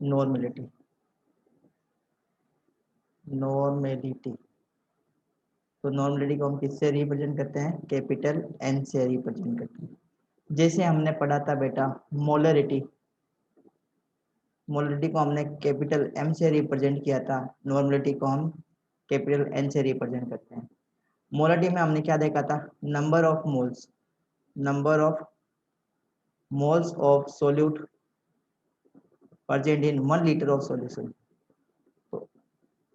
Normality. Normality, तो normality को हम किससे रिप्रेजेंट करते हैं? कैपिटल एन से रिप्रेजेंट करते हैं। जैसे हमने पढ़ा था बेटा मोलरिटी, मोलरिटी को हमने कैपिटल एम से रिप्रेजेंट किया था, नॉर्मेलिटी को हम कैपिटल एन से रिप्रेजेंट करते हैं। मोलरिटी में हमने क्या देखा था? Number of moles, number of moles of solute present in 1 liter of solution. तो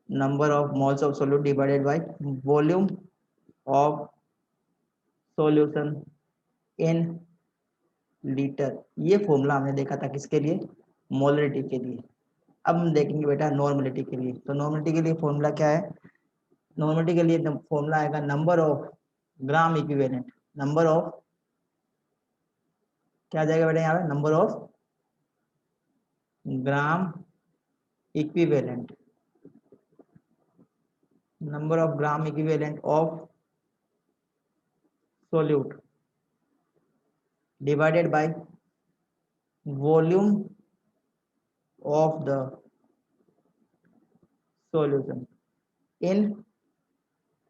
number of moles of solute divided by volume of solution in litre, ये फॉर्मूला हमने देखा था किसके लिए? मोलरिटी के लिए। अब हम देखेंगे बेटा नॉर्मेलिटी के लिए। तो नॉर्मेलिटी के लिए फॉर्मूला क्या है? नॉर्मेलिटी के लिए फॉर्मूला आएगा number of gram equivalent, number of, क्या आ जाएगा बेटा यहाँ पे? Number of gram equivalent, number of gram equivalent of solute divided by volume of the solution in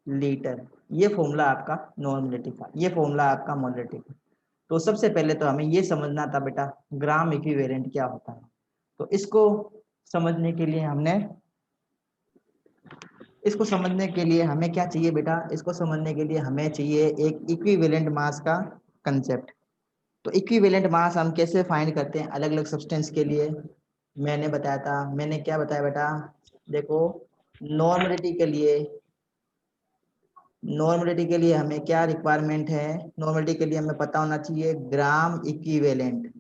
litre. ये फॉर्मूला आपका नॉर्मेलिटी का, ये फॉर्मूला आपका मोलरिटी का। तो सबसे पहले तो हमें ये समझना था बेटा ग्राम इक्विवेलेंट क्या होता है। तो इसको समझने के लिए हमें क्या चाहिए बेटा? इसको समझने के लिए हमें चाहिए एक इक्विवेलेंट मास का कंसेप्ट। तो इक्विवेलेंट मास हम कैसे फाइंड करते हैं अलग अलग सब्सटेंस के लिए? मैंने बताया था, मैंने क्या बताया बेटा? देखो नॉर्मेलिटी के लिए, नॉर्मेलिटी के लिए हमें क्या रिक्वायरमेंट है? नॉर्मेलिटी के लिए हमें पता होना चाहिए ग्राम इक्विवेलेंट,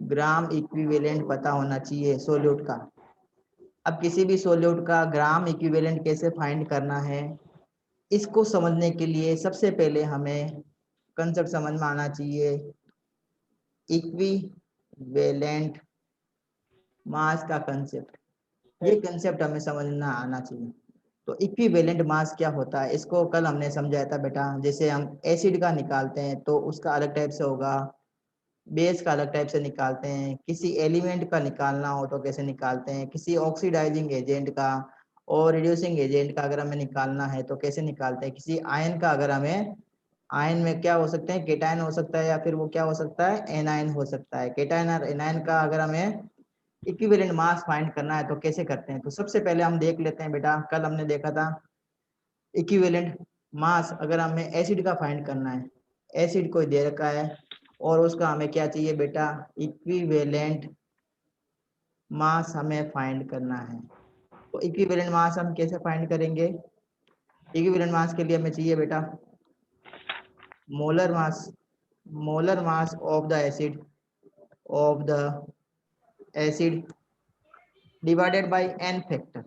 ग्राम इक्विवेलेंट पता होना चाहिए सोल्यूट का। अब किसी भी सोल्यूट का ग्राम इक्विवेलेंट कैसे फाइंड करना है, इसको समझने के लिए सबसे पहले हमें कंसेप्ट समझ में आना चाहिए इक्विवेलेंट मास का कंसेप्ट। ये कंसेप्ट हमें समझना आना चाहिए। तो इक्विवेलेंट मास क्या होता है, इसको कल हमने समझाया था बेटा। जैसे हम एसिड का निकालते हैं तो उसका अलग टाइप से होगा, बेस का अलग टाइप से निकालते हैं, किसी एलिमेंट का निकालना हो तो कैसे निकालते हैं, किसी ऑक्सीडाइजिंग एजेंट का और रिड्यूसिंग एजेंट का अगर हमें निकालना है तो कैसे निकालते हैं, किसी आयन का, अगर हमें आयन में क्या हो सकते हैं, केटायन हो सकता है या फिर वो क्या हो सकता है, एनायन हो सकता है। केटायन और एनायन का अगर हमें इक्विवेलेंट मास फाइंड करना है तो कैसे करते हैं? तो सबसे पहले हम देख लेते हैं बेटा, कल हमने देखा था इक्विवेलेंट मास अगर हमें एसिड का फाइंड करना है, एसिड कोई दे रखा है और उसका हमें क्या चाहिए बेटा? इक्विवेलेंट मास हमें फाइंड करना है। तो इक्विवेलेंट मास हम कैसे फाइंड करेंगे? इक्विवेलेंट मास के लिए हमें चाहिए बेटा molar mass, molar mass of the acid, of the acid divided by n factor,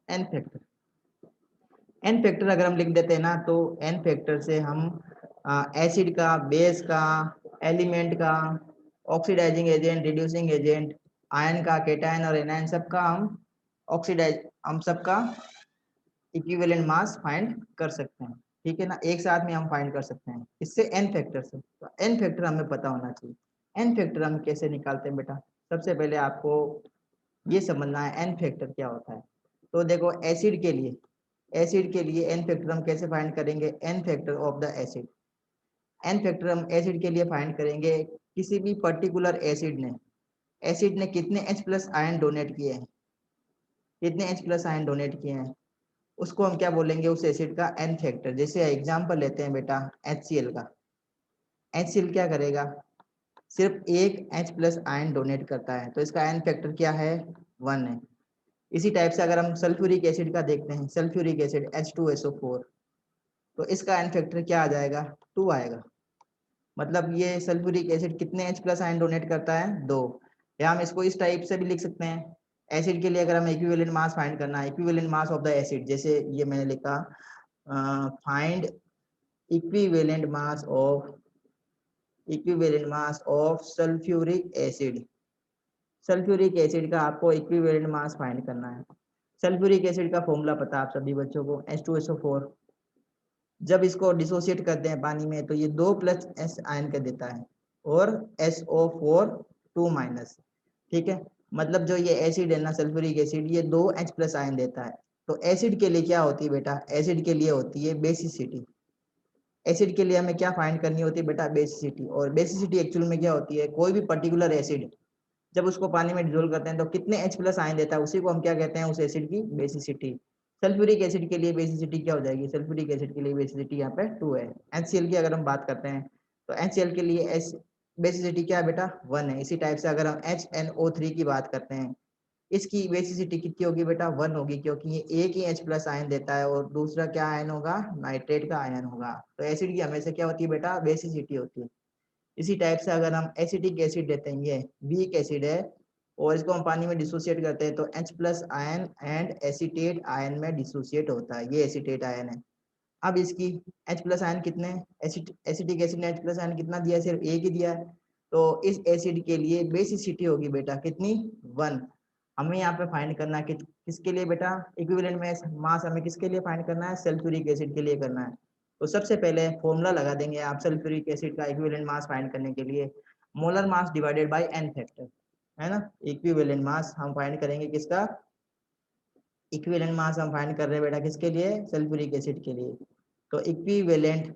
n factor. N factor अगर हम लिख देते हैं ना तो एन फैक्टर से हम एसिड का, बेस का, एलिमेंट का, oxidizing agent, reducing agent, ion का, केटायन और एनायन सबका हम सबका इक्विवेलेंट मास फाइंड कर सकते हैं। ठीक है ना, एक साथ में हम फाइंड कर सकते हैं इससे एन फैक्टर से। तो एन फैक्टर हमें पता होना चाहिए। एन फैक्टर हम कैसे निकालते हैं बेटा? सबसे पहले आपको ये समझना है एन फैक्टर क्या होता है। तो देखो एसिड के लिए, एसिड के लिए एन फैक्टर हम कैसे फाइंड करेंगे? N factor of the acid, n factor हम एसिड के लिए फाइंड करेंगे किसी भी पर्टिकुलर एसिड ने कितने H प्लस आयन डोनेट किए हैं, कितने H प्लस आयन डोनेट किए हैं, उसको हम क्या बोलेंगे उस एसिड का? N factor. जैसे एग्जांपल लेते हैं बेटा HCl का, HCl क्या करेगा? सिर्फ एक H प्लस आयन डोनेट करता है तो इसका एन फैक्टर क्या है? 1 है। इसी टाइप से अगर हम सल्फ्यूरिक एसिड का देखते हैं, सल्फ्यूरिक एसिड H2SO4, तो इसका एन फैक्टर क्या आ जाएगा? 2 आएगा। मतलब ये सल्फ्यूरिक एसिड कितने H प्लस आयन डोनेट करता है? 2। या हम इसको इस टाइप से भी लिख सकते हैं, एसिड के लिए अगर हमें इक्विवेलेंट मास फाइंड करना है, equivalent mass of the acid, जैसे ये मैंने लिखा find equivalent mass of, equivalent mass of sulphuric acid. Sulphuric acid का आपको इक्विवेलेंट मास फाइंड करना है। सल्फ्यूरिक एसिड का फॉर्मूला पता है आप सभी बच्चों को, H2SO4। जब इसको डिसोसिएट करते हैं पानी में तो ये 2 प्लस S आयन का देता है और SO4 2-, ठीक है। मतलब जो ये एसिड है ना सल्फ्यूरिक एसिड, ये 2 H+ आयन देता है। तो एसिड के लिए क्या होती है बेटा, एसिड के लिए होती है बेसिसिटी। एसिड के लिए हमें क्या फाइंड करनी होती है बेटा, बेसिसिटी। और बेसिसिटी एक्चुअल में क्या होती है, कोई भी पर्टिकुलर एसिड जब उसको पानी में डिसोल्व करते हैं तो कितने H+ आयन देता है, उसी को हम क्या कहते हैं, उस एसिड की बेसिसिटी। सल्फ्यूरिक एसिड के लिए बेसिसिटी क्या हो जाएगी, सल्फ्यूरिक एसिड के लिए बेसिसिटी यहाँ पे 2 है। HCl की अगर हम बात करते हैं तो HCl के लिए बेसिसिटी क्या है बेटा, 1 है। इसी टाइप से अगर हम HNO3 की बात करते हैं, इसकी बेसिसिटी कितनी होगी बेटा, 1 होगी, क्योंकि ये एक ही H+ आयन देता है और दूसरा क्या आयन होगा, नाइट्रेट का आयन होगा। तो एसिड की हमेशा क्या होती है बेटा, बेसिसिटी होती है। इसी टाइप से अगर हम एसिटिक एसिड लेते हैं, ये वीक एसिड है और इसको हम पानी में डिसोसिएट करते हैं तो H+ ion and acetate ion में डिसोसिएट होता है, ये एसीटेट आयन है। अब इसकी H+ आयन कितने, एसिटिक एसिड ने H+ आयन कितना दिया है, सिर्फ एक ही दिया है। तो इस एसिड के लिए बेसिसिटी होगी बेटा कितनी, 1। हमें यहाँ पे फाइंड करना है कि किसके लिए बेटा, इक्विवेलेंट में मास हमें किसके लिए फाइंड करना है, सल्फ्यूरिक एसिड के लिए करना है। तो सबसे पहले फॉर्मूला लगा देंगे आप सल्फ्यूरिक एसिड का इक्विवेलेंट मास फाइंड करने के लिए, molar mass divided by n factor, है ना। इक्विवेलेंट मास हम फाइंड करेंगे किसका, इक्विवेलेंट मास हम फाइंड कर रहे हैं बेटा किसके लिए, सल्फ्यूरिक एसिड के लिए। तो equivalent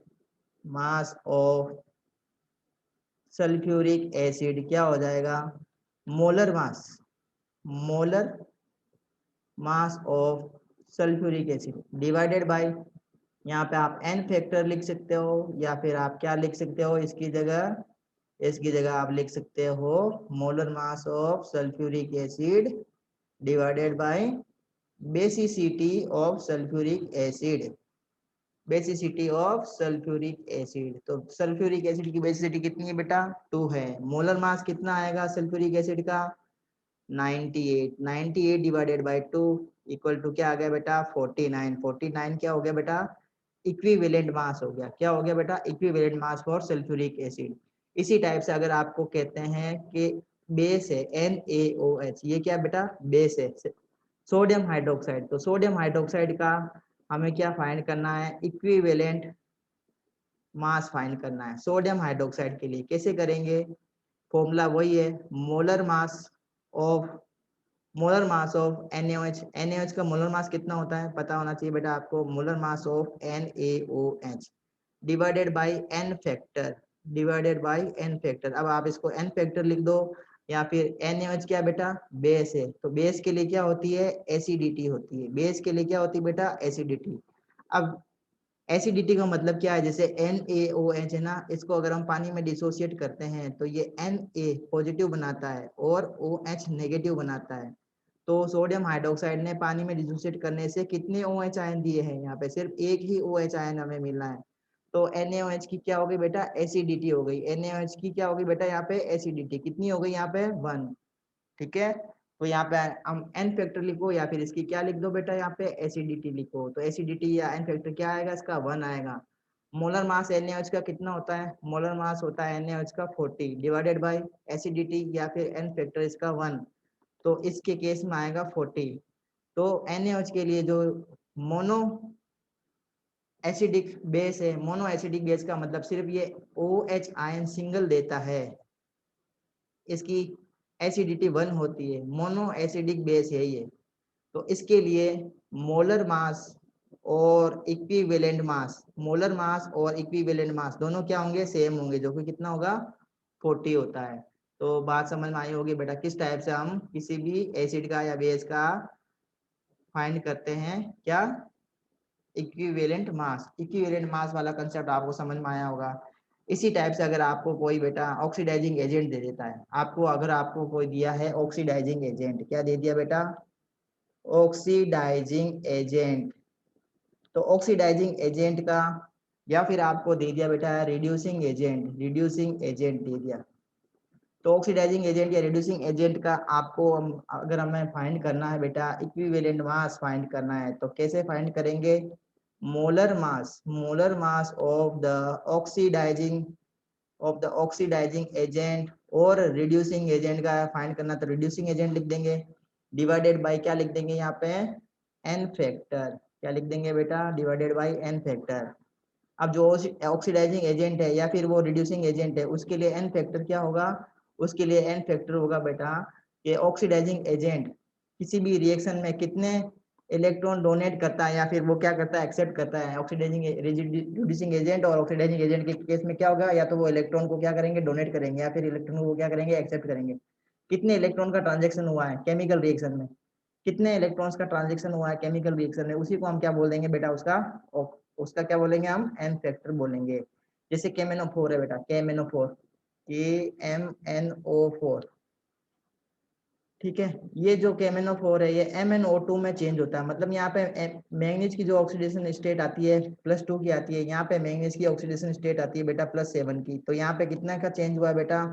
mass of sulphuric acid क्या हो जाएगा, molar mass, molar mass of sulphuric acid divided bye, यहाँ पे आप n फैक्टर लिख सकते हो या फिर आप क्या लिख सकते हो, इसकी जगह आप लिख सकते हो molar mass of sulphuric acid divided bye basicity of sulphuric acid, basicity of sulphuric acid. तो सल्फ्यूरिक एसिड की बेसिसिटी कितनी है बेटा, 2 है। मोलर मास कितना आएगा सल्फ्यूरिक एसिड का, 98, 98 डिवाइडेड बाय 2 इक्वल टू क्या आ गया बेटा, 49। 49 क्या हो गया बेटा, इक्विवेलेंट मास हो गया, क्या हो गया बेटा, equivalent mass for sulphuric acid. इसी टाइप से अगर आपको कहते हैं कि बेस है NaOH, ये क्या बेटा, बेस है सोडियम हाइड्रोक्साइड। तो सोडियम हाइड्रोक्साइड का हमें क्या फाइंड करना है, इक्विवेलेंट मास फाइंड करना है सोडियम हाइड्रोक्साइड के लिए। कैसे करेंगे, फॉर्मूला वही है, molar mass of, molar mass of NaOH। NaOH का मोलर मास कितना होता है पता होना चाहिए बेटा आपको, molar mass of NaOH divided by n factor, divided by n factor. अब आप इसको n फैक्टर लिख दो, या फिर NaOH क्या बेटा, बेस है, तो बेस के लिए क्या होती है, एसिडिटी होती है, बेस के लिए क्या होती है बेटा, एसिडिटी। अब एसिडिटी का मतलब क्या है, जैसे NaOH है ना, इसको अगर हम पानी में डिसोसिएट करते हैं तो ये Na पॉजिटिव बनाता है और OH नेगेटिव बनाता है। तो सोडियम हाइड्रोक्साइड ने पानी में डिसोसिएट करने से कितने OH आयन दिए हैं, यहाँ पे सिर्फ एक ही OH आयन हमें मिलना है। तो NaOH की क्या हो गई बेटा, एसिडिटी हो गई। NaOH की क्या हो गई बेटा, यहाँ पे एसिडिटी कितनी हो गई, यहाँ पे 1, ठीक है। तो यहाँ पे हम n फैक्टर लिखो या फिर इसकी क्या लिख दो बेटा, यहाँ पे एसिडिटी लिखो। तो एसिडिटी या n फैक्टर क्या आएगा, इसका 1 आएगा। मोलर मास NaOH का कितना होता है, मोलर मास होता है NaOH का 40 डिवाइडेड बाय एसिडिटी या फिर n फैक्टर इसका 1, तो इसके केस में आएगा 40। तो NaOH के लिए जो मोनो एसिडिक बेस है, मोनो एसिडिक बेस का मतलब सिर्फ ये OH आयन सिंगल देता है, इसकी एसिडिटी 1 होती है, मोनो एसिडिक बेस है ये। तो इसके लिए मोलर मास और इक्विवेलेंट मास, मोलर मास और इक्विवेलेंट मास दोनों क्या होंगे, सेम होंगे, जो कि कितना होगा, 40 होता है। तो बात समझ में आई होगी बेटा, किस टाइप से हम किसी भी एसिड का या बेस का फाइंड करते हैं, क्या, इक्विवेलेंट मास। इक्विवेलेंट मास वाला कंसेप्ट आपको समझ में आया होगा। इसी टाइप से अगर आपको कोई बेटा ऑक्सीडाइजिंग एजेंट दे देता है, आपको अगर आपको कोई दिया है ऑक्सीडाइजिंग एजेंट, क्या दे दिया बेटा, ऑक्सीडाइजिंग एजेंट। तो ऑक्सीडाइजिंग एजेंट का, या फिर आपको दे दिया बेटा रिड्यूसिंग एजेंट, रिड्यूसिंग एजेंट दे दिया। तो ऑक्सीडाइजिंग एजेंट या रिड्यूसिंग एजेंट का आपको अगर हमें फाइंड करना है बेटा, इक्विवेलेंट मास फाइंड करना है, तो कैसे फाइंड करेंगे, molar mass, molar mass of the oxidizing, of the oxidizing agent और रिड्यूसिंग एजेंट का फाइंड करना, तो रिड्यूसिंग एजेंट लिख देंगे डिवाइडेड बाय क्या लिख देंगे यहाँ पे, n फैक्टर, क्या लिख देंगे बेटा, डिवाइडेड बाय n फैक्टर। अब जो ऑक्सीडाइजिंग एजेंट है या फिर वो रिड्यूसिंग एजेंट है, उसके लिए n फैक्टर क्या होगा, उसके लिए n फैक्टर होगा बेटा कि ऑक्सीडाइजिंग एजेंट किसी भी रिएक्शन में कितने इलेक्ट्रॉन डोनेट करता है या फिर वो क्या करता है, एक्सेप्ट करता है। ऑक्सीडाइजिंग रिड्यूसिंग एजेंट और ऑक्सीडाइजिंग एजेंट के केस में क्या होगा, या तो वो इलेक्ट्रॉन को क्या करेंगे, डोनेट करेंगे, या फिर इलेक्ट्रॉन को क्या करेंगे, एक्सेप्ट करेंगे। कितने इलेक्ट्रॉन का ट्रांजेक्शन हुआ है केमिकल रिएक्शन में, कितने इलेक्ट्रॉन्स का ट्रांजेक्शन हुआ है केमिकल रिएक्शन में, उसी को हम क्या बोल देंगे बेटा, उसका क्या बोलेंगे हम, एन फैक्टर बोलेंगे। जैसे KMnO4 है बेटा, KMnO4, KMnO4, ठीक है। ये जो KMnO4 है ये MnO2 में चेंज होता है। मतलब यहाँ पे मैंगनीज की जो ऑक्सीडेशन स्टेट आती है +2 की आती है, यहाँ पे मैंगनीज की ऑक्सीडेशन स्टेट आती है बेटा +7 की। तो यहाँ पे कितना का चेंज हुआ है बेटा,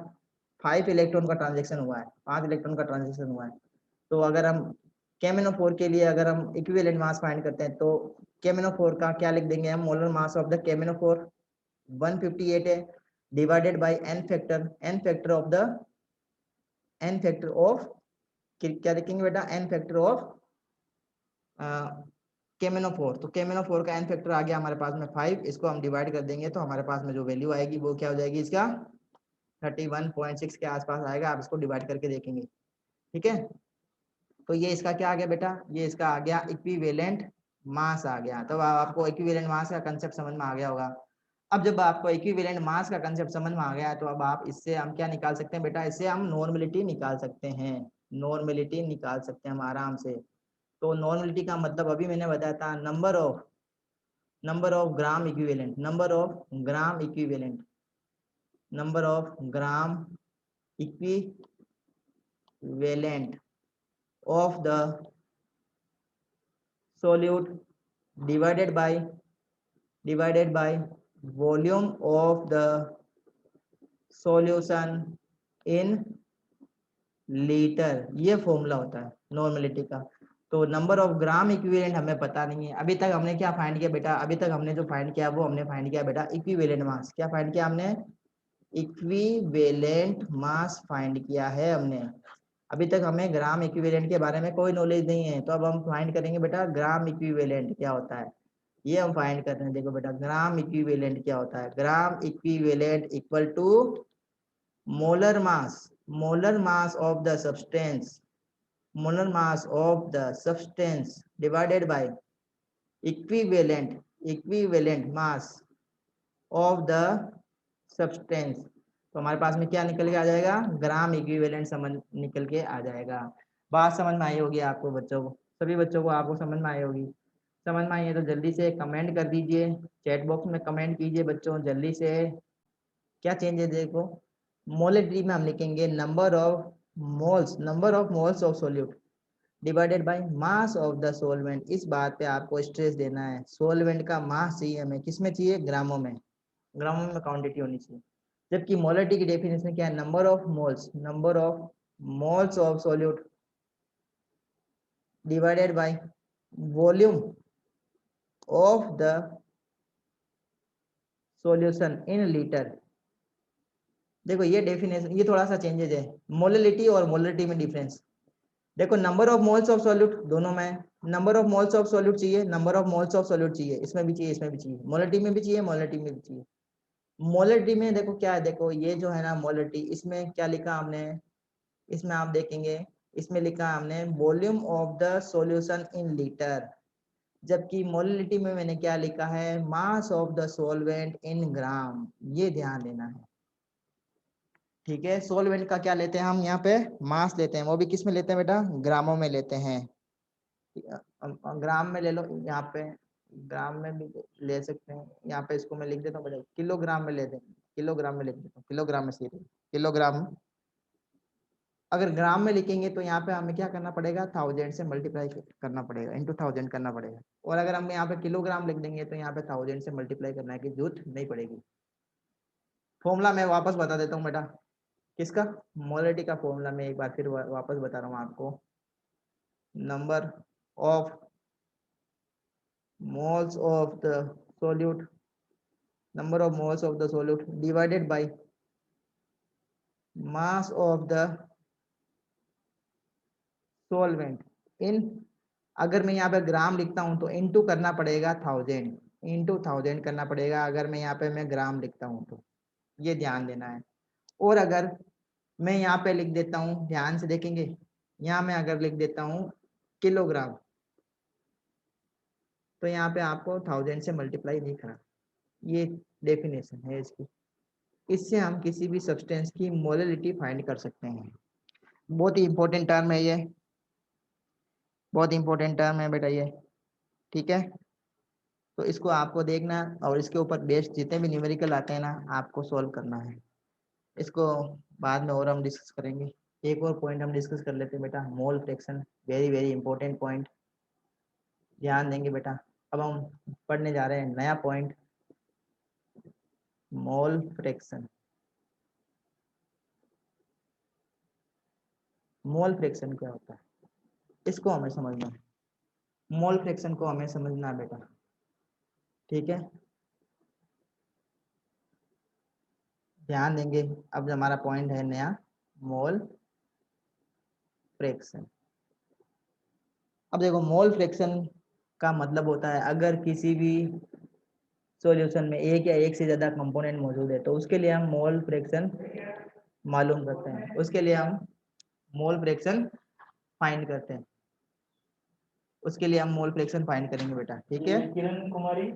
5 इलेक्ट्रॉन का ट्रांजेक्शन हुआ है, 5 इलेक्ट्रॉन का ट्रांजेक्शन हुआ है। तो अगर हम KMnO4 के लिए अगर हम इक्विवेलेंट मास फाइंड करते हैं तो KMnO4 का क्या लिख देंगे हम, molar mass of the KMnO4 158 है, divided by n factor of क्या लिखेंगे बेटा, n फैक्टर ऑफ KMnO4। तो KMnO4 का n फैक्टर आ गया हमारे पास में 5, इसको हम डिवाइड कर देंगे तो हमारे पास में जो वैल्यू आएगी वो क्या हो जाएगी, इसका 31.6 के आसपास आएगा। आप इसको डिवाइड करके देखेंगे, ठीक है। तो ये इसका क्या आ गया बेटा, ये इसका आ गया इक्विवेलेंट मास आ गया। तो आपको इक्विवेलेंट मास का कंसेप्ट समझ में आ गया होगा। अब जब आपको इक्विवेलेंट मास का कंसेप्ट समझ में आ गया तो अब आप इससे हम क्या निकाल सकते हैं बेटा, इससे हम नॉर्मलिटी निकाल सकते हैं, नॉर्मलिटी निकाल सकते हैं हम आराम से। तो नॉर्मलिटी का मतलब अभी मैंने बताया था, number of gram equivalent, number of gram equivalent, number of gram equivalent of the solute divided by volume of the solution in litre. ये फॉर्मूला होता है नॉर्मलिटी का। तो नंबर ऑफ ग्राम इक्विवेलेंट हमें पता नहीं है। अभी तक हमने क्या फाइंड किया बेटा, अभी तक हमने जो फाइंड किया वो हमने फाइंड किया बेटा इक्विवेलेंट मास। क्या फाइंड किया हमने, इक्विवेलेंट मास फाइंड किया है हमने। अभी तक हमें ग्राम इक्विवेलेंट के बारे में कोई नॉलेज नहीं है। तो अब हम फाइंड करेंगे बेटा ग्राम इक्विवेलेंट क्या होता है, ये हम फाइंड कर रहे हैं। देखो बेटा ग्राम इक्विवेलेंट क्या होता है, gram equivalent equal to molar mass of the substance, molar mass of the substance divided by equivalent mass of the substance. तो हमारे पास में क्या निकल के आ जाएगा, ग्राम इक्विवेलेंट समझ निकल के आ जाएगा। बात समझ में आई होगी आपको बच्चों को, सभी बच्चों को आपको समझ में आई होगी। समझ में आई है तो जल्दी से कमेंट कर दीजिए, चैट बॉक्स में कमेंट कीजिए बच्चों जल्दी से। क्या चेंज है देखो, मोलरिटी में हम लिखेंगे number of moles of solute divided by mass of the solvent. इस बात पे आपको स्ट्रेस देना है, सोलवेंट का मास चाहिए हमें, किसमें चाहिए, ग्रामों में, ग्रामों में क्वांटिटी होनी चाहिए। जबकि मोलरिटी की डेफिनेशन क्या है, number of moles of solute divided by volume of the solution in litre. देखो ये डेफिनेशन, ये थोड़ा सा चेंजेज है मोलरिटी और मोलरिटी में डिफरेंस। देखो number of moles of solute दोनों में, number of moles of solute चाहिए, number of moles of solute चाहिए, इसमें भी चाहिए, इसमें भी चाहिए, मोलरिटी में भी चाहिए, मोलरिटी में भी चाहिए। मोलरिटी में देखो क्या है, देखो ये जो है ना मोलरिटी, इसमें क्या लिखा हमने, इसमें आप देखेंगे इसमें लिखा हमने volume of the solution in litre. जबकि मोलरिटी में मैंने क्या लिखा है, mass of the solvent in gram. ये ध्यान देना है, ठीक है। सॉल्वेंट का क्या लेते हैं हम यहाँ पे, मास लेते हैं, वो भी किस में लेते हैं बेटा, ग्रामों में लेते हैं। ग्राम में ले लो, यहाँ पे ग्राम में भी ले सकते हैं। यहाँ पे इसको मैं लिख देता हूँ बेटा, किलोग्राम में ले दें, किलोग्राम में लिख देता हूँ, किलोग्राम में सही, किलोग्राम। अगर ग्राम में लिखेंगे तो यहाँ पे हमें क्या करना पड़ेगा, 1000 से मल्टीप्लाई करना पड़ेगा, इंटू 1000 करना पड़ेगा। और अगर हम यहाँ पे किलोग्राम लिख देंगे तो यहाँ पे 1000 से मल्टीप्लाई करना की जरूरत नहीं पड़ेगी। फॉर्मूला मैं वापस बता देता हूँ बेटा, किसका, मोलरिटी का फॉर्मूला मैं एक बार फिर वापस बता रहा हूँ आपको। Number of moles of the solute, number of moles of the solute divided by mass of the solvent in, अगर मैं यहाँ पे ग्राम लिखता हूँ तो इनटू करना पड़ेगा 1000, इंटू 1000 करना पड़ेगा अगर मैं यहाँ पे मैं ग्राम लिखता हूँ तो, ये ध्यान देना है। और अगर मैं यहाँ पे लिख देता हूँ, ध्यान से देखेंगे, यहाँ मैं अगर लिख देता हूँ किलोग्राम, तो यहाँ पे आपको 1000 से मल्टीप्लाई नहीं करना। ये डेफिनेशन है इसकी। इससे हम किसी भी सब्सटेंस की मोलरिटी फाइंड कर सकते हैं। बहुत ही इंपॉर्टेंट टर्म है ये, बहुत इंपॉर्टेंट टर्म है बेटा ये, ठीक है। तो इसको आपको देखना और इसके ऊपर बेस्ड जितने भी न्यूमेरिकल आते हैं ना, आपको सॉल्व करना है। इसको बाद में और हम डिस्कस करेंगे। एक और पॉइंट हम डिस्कस कर लेते हैं बेटा, mole fraction, very very important point, ध्यान देंगे बेटा। अब हम पढ़ने जा रहे हैं नया पॉइंट, मोल फ्रैक्शन। मोल फ्रैक्शन क्या होता है, इसको हमें समझना है। मोल फ्रैक्शन को हमें समझना है बेटा, ठीक है, ध्यान देंगे। अब हमारा पॉइंट है नया, मोल फ्रैक्शन। अब देखो, मोल फ्रैक्शन का मतलब होता है अगर किसी भी सॉल्यूशन में एक या एक से ज्यादा कंपोनेंट मौजूद है तो उसके लिए हम मोल फ्रैक्शन मालूम करते हैं, उसके लिए हम मोल फ्रैक्शन फाइंड करते हैं, उसके लिए हम मोल फ्रैक्शन फाइंड करेंगे बेटा, ठीक है। किरण कुमारी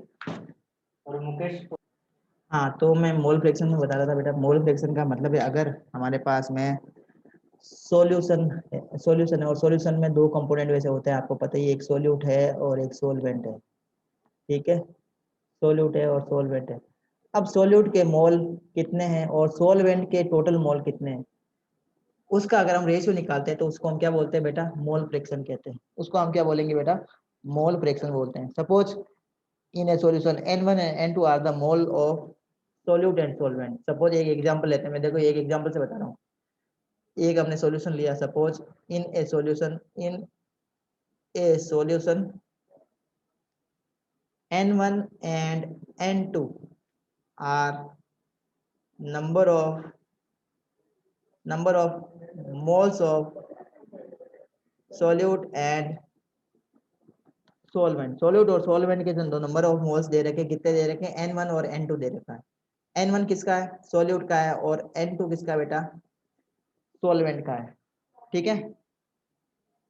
और मुकेश। हाँ, तो मैं मोल फ्रैक्शन में बता रहा था बेटा, मोल फ्रैक्शन का मतलब है अगर हमारे पास में सॉल्यूशन सॉल्यूशन है और सॉल्यूशन में दो कंपोनेंट वैसे होते हैं, आपको पता ही है, एक सोल्यूट है और एक सोलवेंट है, ठीक है। सोल्यूट है और सोलवेंट है। अब सोल्यूट के मोल कितने हैं और सोलवेंट के टोटल मोल कितने हैं, उसका अगर हम रेशियो निकालते हैं तो उसको हम क्या बोलते हैं बेटा, मोल फ्रैक्शन कहते हैं। उसको हम क्या बोलेंगे बेटा, मोल फ्रैक्शन बोलते हैं। Suppose in a solution N1 and N2 are the mole of solute and solvent. Suppose एक एग्जांपल लेते हैं, मैं देखो एक एग्जांपल से बता रहा हूँ। एक हमने सॉल्यूशन लिया, suppose in a solution N1 and N2 are number of moles of solute and solvent। solute और solvent के दो नंबर ऑफ मोल्स दे रखे, कितने दे रखे हैं, N1 और N2 दे रखा है। N1 किसका है, solute का है, और N2 किसका बेटा, solvent का है, ठीक है।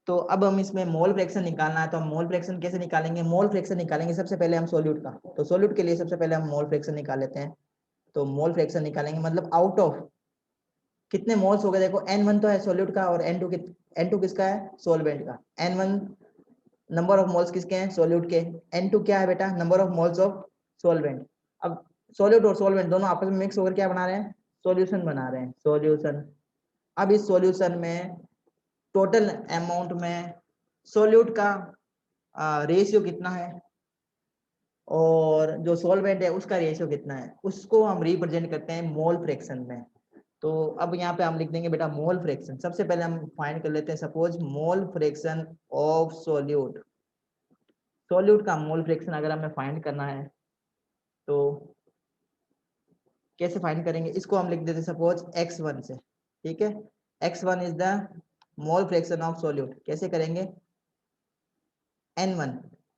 तो अब हम इसमें मोल फ्रैक्शन निकालना है, तो हम मोल फ्रैक्शन कैसे निकालेंगे, मोल फ्रैक्शन निकालेंगे सबसे पहले हम सोल्यूट का, तो सोल्यूट के लिए सबसे पहले हम मोल फ्रैक्शन निकाल लेते हैं। तो मोल फ्रैक्शन निकालेंगे मतलब आउट ऑफ कितने मोल्स हो गए, देखो N1 तो है सोल्यूट का और N2 किसका है, सोलवेंट का। N1 नंबर ऑफ मोल्स किसके हैं, सोल्यूट के। N2 क्या है बेटा, number of moles of solvent. अब सोल्यूट और सोलवेंट दोनों आपस में मिक्स होकर क्या बना रहे हैं, सॉल्यूशन बना रहे हैं, सॉल्यूशन। अब इस सॉल्यूशन में टोटल अमाउंट में सोल्यूट का रेशियो कितना है और जो सॉल्वेंट है उसका रेशियो कितना है, उसको हम रिप्रेजेंट करते हैं मोल फ्रैक्शन में। तो अब यहाँ पे हम लिख देंगे बेटा मोल फ्रैक्शन। सबसे पहले हम फाइंड कर लेते हैं, suppose mole fraction of solute. Solute का मोल फ्रैक्शन अगर हमें फाइंड करना है तो कैसे फाइंड करेंगे, इसको हम लिख देते हैं सपोज x1 से, ठीक है। x1 is the mole fraction of solute. कैसे करेंगे, N1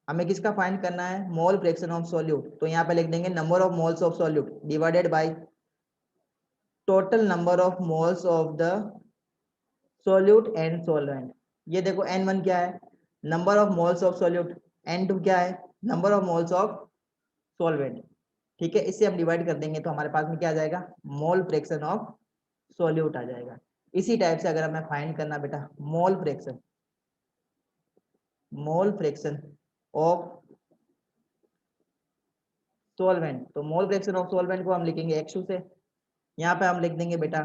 हमें किसका फाइंड करना है, मोल फ्रैक्शन ऑफ सोल्यूट। तो यहाँ पे लिख देंगे number of moles of solute divided by total number of moles of the solute and solvent. ये देखो N1 क्या है, number of moles of solute, N2 क्या है, number of moles of solvent, ठीक है। इससे हम डिवाइड कर देंगे तो हमारे पास में क्या आ जाएगा, मोल फ्रैक्शन ऑफ सोल्यूट आ जाएगा। इसी टाइप से अगर हमें फाइंड करना बेटा मोल फ्रैक्शन ऑफ सोलवेंट, तो मोल फ्रैक्शन ऑफ सोलवेंट को हम लिखेंगे X2 से। यहाँ पे हम लिख देंगे बेटा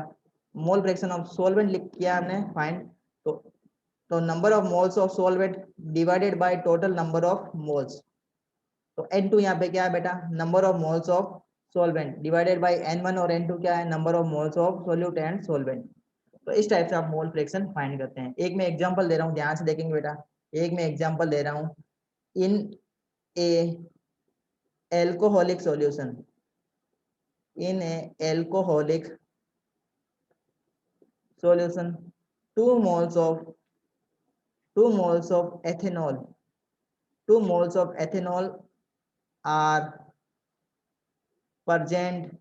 मोल फ्रैक्शन ऑफ सोलवेंट लिख किया हमने फाइंड, तो number of moles of solvent divided by total number of moles. तो N2 यहाँ पे क्या है बेटा, number of moles of solvent divided by N1 और N2 क्या है, number of moles of solute and solvent. तो इस टाइप से आप मोल फ्रैक्शन फाइंड करते हैं। एक मैं एग्जांपल दे रहा हूँ, ध्यान से देखेंगे बेटा, एक मैं एग्जांपल दे रहा हूँ। इन ए alcoholic solution, in A alcoholic solution 2 moles of 2 moles of ethanol 2 moles of ethanol are present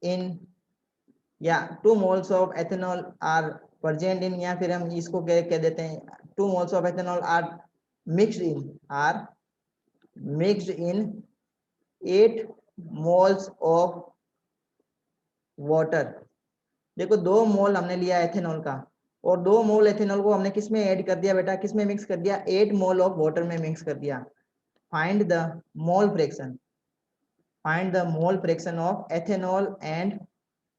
in या 2 moles of ethanol are present in, या फिर हम इसको कह देते हैं 2 moles of ethanol are mixed in 8 moles of water. देखो 2 मोल हमने लिया एथेनॉल का, और 2 मोल एथेनॉल को हमने किस में ऐड कर दिया बेटा, किस में मिक्स कर दिया, 8 मोल ऑफ वाटर में मिक्स कर दिया। Find the mole fraction, find the mole fraction of ethanol and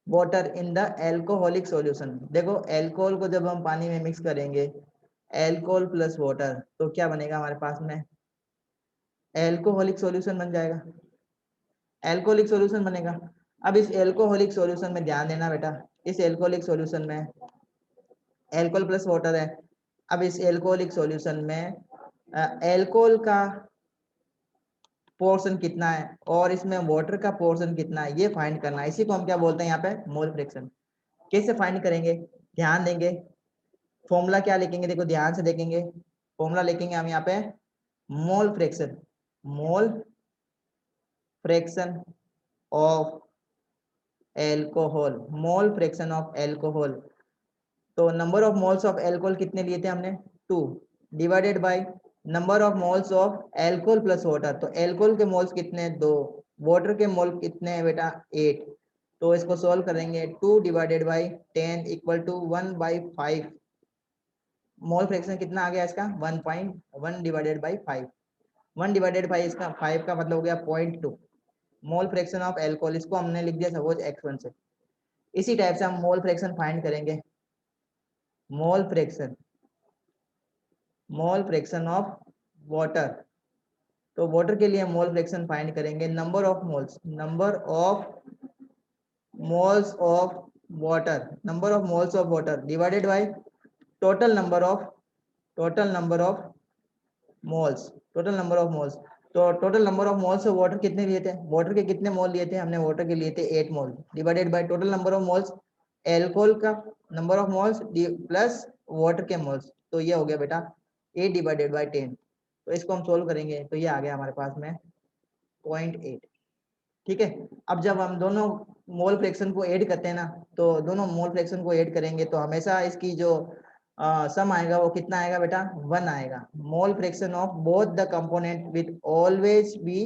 water in the alcoholic solution. देखो एल्कोहल को जब हम पानी में मिक्स करेंगे, एल्कोहल प्लस वाटर, तो क्या बनेगा हमारे पास में, एल्कोहलिक सॉल्यूशन बन जाएगा, एल्कोहलिक सॉल्यूशन बनेगा। अब इस एल्कोहलिक सॉल्यूशन में ध्यान देना बेटा, इस एल्कोहलिक सॉल्यूशन में एल्कोहल प्लस वाटर है। अब इस एल्कोहलिक सॉल्यूशन में एल्कोहल का पोर्शन कितना है और इसमें वाटर का पोर्शन कितना है, ये फाइंड करना है। इसी को हम क्या बोलते हैं यहाँ पे, मोल फ्रैक्शन। कैसे फाइंड करेंगे, ध्यान देंगे, फॉर्मूला क्या लिखेंगे, देखो ध्यान से देखेंगे, फॉर्मूला लिखेंगे हम यहाँ पे mole fraction, mole fraction of alcohol, mole fraction of alcohol. तो number of moles of alcohol कितने लिए थे हमने, 2 divided by number of moles of alcohol plus water. तो एल्कोहल के मोल्स कितने, 2, वाटर के मोल कितने हैं बेटा, 8। तो इसको सोल्व करेंगे, 2 divided by 10 equal to 1/5। Mole fraction कितना आ गया इसका, 1.1 डिवाइडेड बाई 5। 1 डिवाइडेड बाई इसका 5 का मतलब हो गया 0.2 मोल फ्रैक्शन ऑफ एल्कोहल। इसको हमने लिख दिया सपोज x1 से। इसी टाइप से हम मोल फ्रैक्शन फाइंड करेंगे, mole fraction, mole fraction of water. तो वाटर के लिए मोल फ्रैक्शन फाइंड करेंगे, number of moles, number of moles of water, number of moles of water divided by total number of, total number of moles, total number of moles. तो total number of moles of water कितने लिए थे, water के कितने मोल लिए थे हमने, water के लिए थे 8 mole, divided by total number of moles, alcohol का number of moles plus water के मोल्स। तो ये हो गया बेटा 8 डिवाइडेड बाय 10। तो इसको हम सोल्व करेंगे तो ये आ गया हमारे पास में 0.8। ठीक है, अब जब हम दोनों मोल फ्रैक्शन को ऐड करते हैं ना, तो दोनों मोल फ्रैक्शन को ऐड करेंगे तो हमेशा इसकी जो सम आएगा वो कितना आएगा बेटा, 1 आएगा। मोल fraction of both the component with always be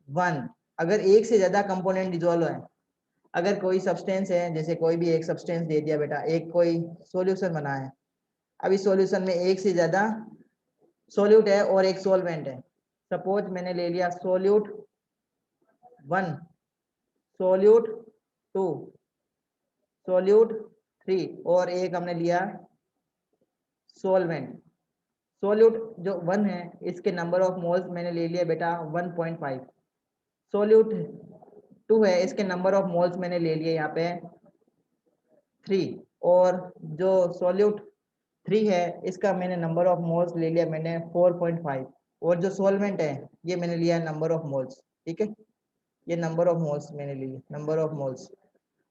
1। अगर एक से ज्यादा कंपोनेंट डिजोल्व है, अगर कोई सब्सटेंस है, जैसे कोई भी एक सब्सटेंस दे दिया बेटा, एक कोई सॉल्यूशन बना है, अब इस सॉल्यूशन में एक से ज्यादा सोल्यूट है और एक सॉल्वेंट है। सपोज मैंने ले लिया सोल्यूट 1, सोल्यूट 2, सोल्यूट 3 और एक हमने लिया सोलवेंट। सोल्यूट जो 1 है इसके नंबर ऑफ मोल्स मैंने ले लिया बेटा 1.5। सोल्यूट 2 है इसके नंबर ऑफ मोल्स मैंने ले लिए यहाँ पे 3। और जो सोल्यूट 3 है इसका मैंने नंबर ऑफ मोल्स ले लिया मैंने 4.5। और जो सोलवेंट है ये मैंने लिया नंबर ऑफ मोल्स। ठीक है, ये नंबर ऑफ मोल्स मैंने लिए, नंबर ऑफ मोल्स।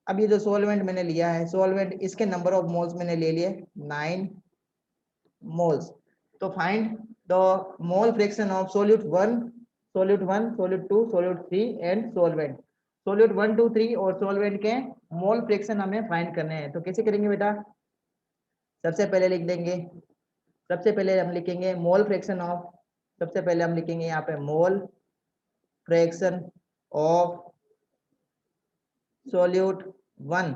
अब ये जो सोलवेंट मैंने लिया है, सोलवेंट इसके नंबर ऑफ मोल्स मैंने ले लिए 9 मोल्स। तो find the mole fraction of solute 1, solute 1, solute 2, solute 3 and solvent. Solute 1, 2, 3 और सोलवेंट के मोल फ्रैक्शन हमें फाइंड करने हैं। तो कैसे करेंगे बेटा, सबसे पहले लिख देंगे, सबसे पहले हम लिखेंगे मोल फ्रैक्शन ऑफ, सबसे पहले हम लिखेंगे यहाँ पे मोल फ्रैक्शन ऑफ सोल्यूट 1।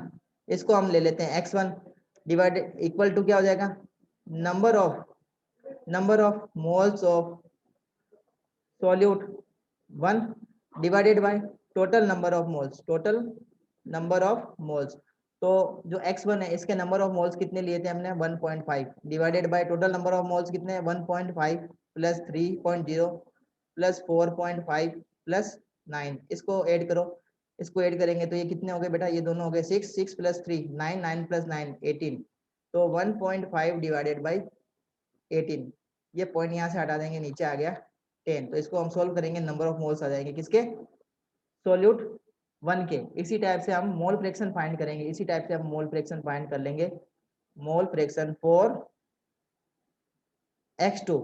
इसको हम ले लेते हैं x1 डिवाइड इक्वल टू क्या हो जाएगा, number of moles of solute 1 divided by total number of moles, total number of moles. तो जो x1 है इसके नंबर ऑफ मोल्स कितने लिए थे हमने 1.5 divided by total number of moles कितने 1.5 प्लस 3.0 प्लस 4.5 प्लस 9। इसको ऐड करो, इसको ऐड करेंगे तो ये कितने हो गए बेटा, ये दोनों हो गए 6, 6 प्लस 3 9, 9 प्लस 9 18। तो 1.5 डिवाइडेड बाई 18, ये पॉइंट यहाँ से हटा देंगे, नीचे आ गया 10। तो इसको हम सोल्व करेंगे, नंबर ऑफ मोल्स आ जाएंगे किसके, सोल्यूट 1 के। इसी टाइप से हम मोल फ्रैक्शन फाइंड करेंगे, इसी टाइप से हम मोल फ्रैक्शन फाइंड कर लेंगे, mole fraction for x2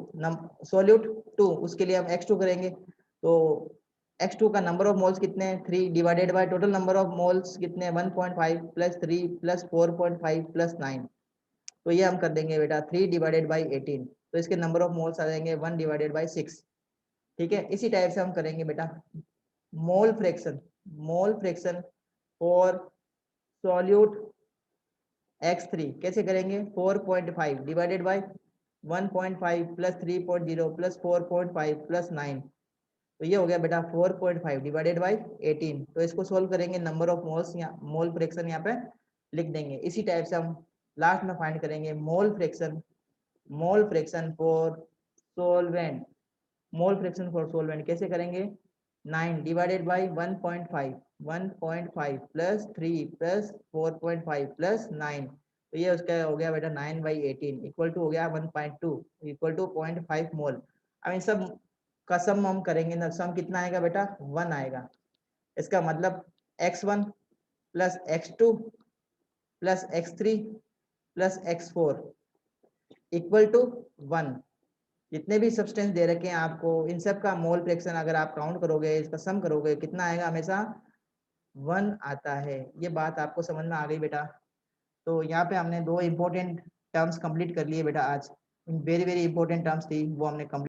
solute 2, उसके लिए हम x2 करेंगे। तो X2 का नंबर ऑफ मोल्स कितने हैं 3 divided by total number of moles कितने 1.5 प्लस 3 प्लस 4.5 प्लस 9। तो ये हम कर देंगे बेटा 3 डिवाइडेड बाई 18, तो इसके नंबर ऑफ मोल्स आ जाएंगे 1 डिवाइडेड बाई 6। ठीक है, इसी टाइप से हम करेंगे बेटा mole fraction for solute x3 कैसे करेंगे 4.5 divided by 1.5 plus 3.0 plus 4.5 plus 9। तो ये हो गया बेटा 4.5 डिवाइडेड बाई 18। तो इसको सोल्व करेंगे नंबर ऑफ मोल्स या मोल फ्रैक्शन यहाँ पे लिख देंगे। इसी टाइप से हम लास्ट में फाइंड करेंगे mole fraction for solvent. Mole fraction for solvent कैसे करेंगे 9 divided by 1.5 plus 3 plus 4.5 plus 9। तो ये उसका हो गया बेटा 9/18 इक्वल टू हो गया 1.2 इक्वल टू 0.5 मोल। अब इन सब का सम हम करेंगे ना, सम कितना आएगा बेटा 1 आएगा। इसका मतलब x1 plus x2 plus x3 plus x4 equal to 1। जितने भी सब्सटेंस दे रखे हैं आपको इन सब का मोल फ्रैक्शन अगर आप काउंट करोगे इसका सम करोगे कितना आएगा, हमेशा 1 आता है। ये बात आपको समझ में आ गई बेटा। तो यहाँ पे हमने 2 इंपॉर्टेंट टर्म्स कंप्लीट कर लिए बेटा आज। वेरी वेरी इंपॉर्टेंट टर्म्स थी वो हमने कंप्लीट